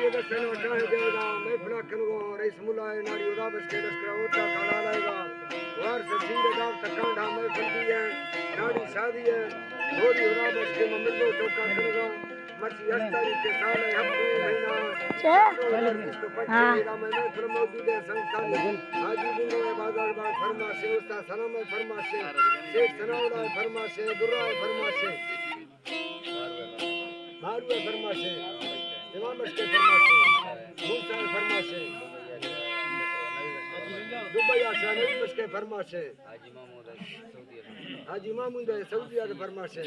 ये दसन वटाए देगा मैं फला कनुगो रईस मुलाए नारी उदा बस के लश्कर होता काला लाएगा वार से सीधे दाव तकांडा मैं फंदी है नारी शादी है गोरी उदा बस के ममिलो चौका कनुगो मर्सी अस्तारी के साल है हफ्ते महीना इसको पंचेगा मैं फिर मौजूद है संस्थान हाजी बिंगो है बाजार बाग फरमा से उस्ताद सनम है फरमा से शेख सनाउला है फरमा से दुर्रा है फरमा से मारू है फरमा से इमाम के फरमाशे मूसा फरमाशे दुबई आशा नबी बस के फरमाशे हाजी मामूद है सऊदी के फरमाशे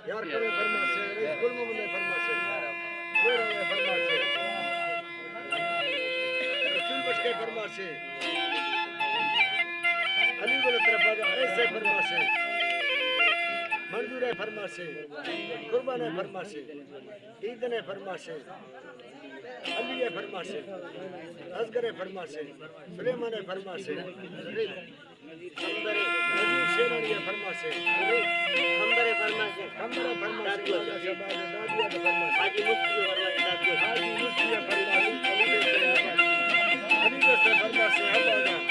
यार के फरमाशे रईस गुल मोहम्मद है फरमाशे मेरा है फरमाशे रसूल बस के फरमाशे अली वाला तरफ ऐसे फरमाशे मंजूर है फरमाशे कुर्बान है फरमाशे ईदन है फरमाशे अली है फरमाशे असगर है फरमाशे सुलेमान है फरमाशे खंबरे शेरानी है फरमाशे खंबरे फरमाशे खंबरे फरमाशे दादिया है फरमाशे हाजी मुफ्ती है फरमाशे हाजी मुफ्ती है फरमाशे अली है फरमाशे अल्लाह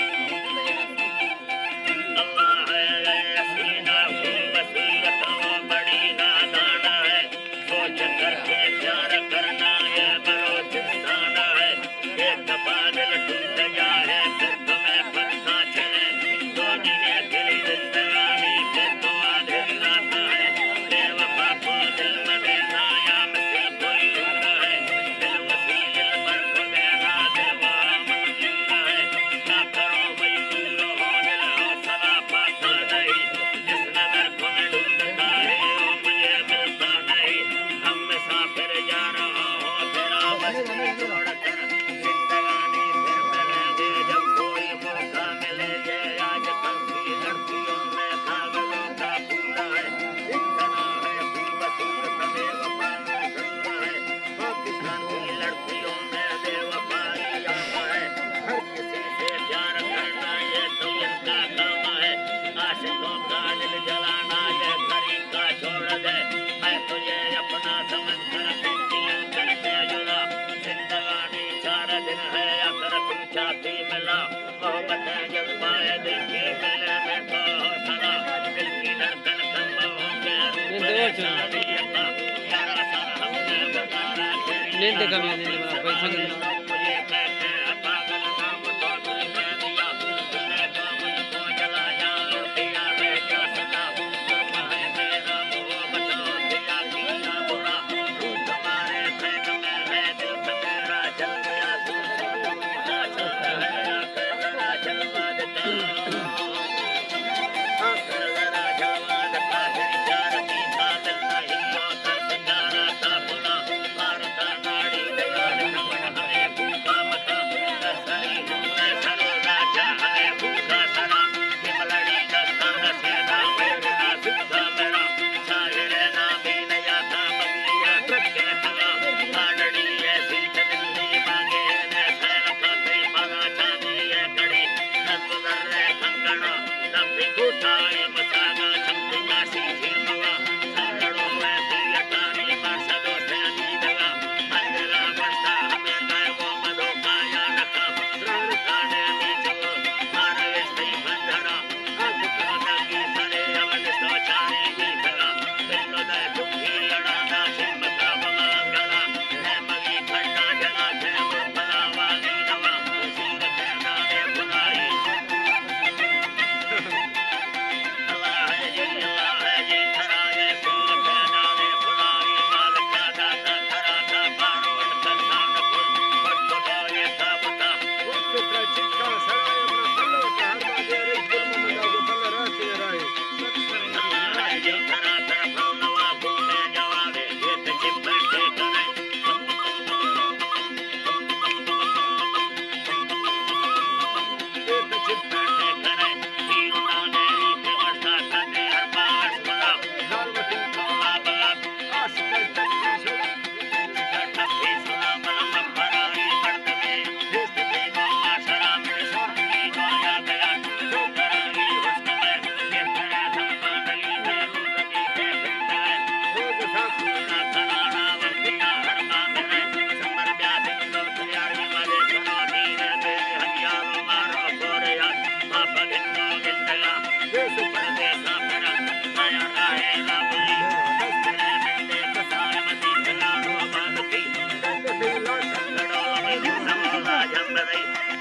लेते कमी पैसा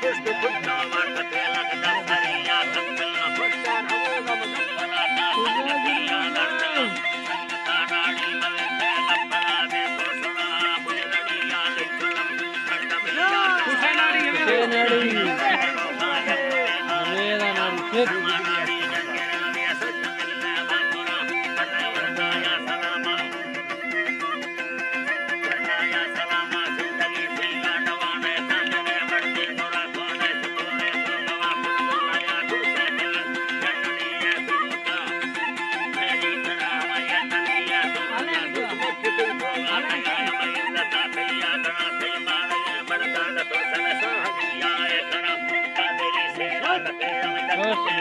पुष्ट खुदा वाटते लगदा सरिया कंगला बस्तार हवेगा मगबरा दासिया दर्शना संगता नाड़ी मवे लपरा दे सोसना बुलड़िया लचलम कंडमिया हुसैनाड़ी हुसैनाड़ी मेरा नाम शेख Bye.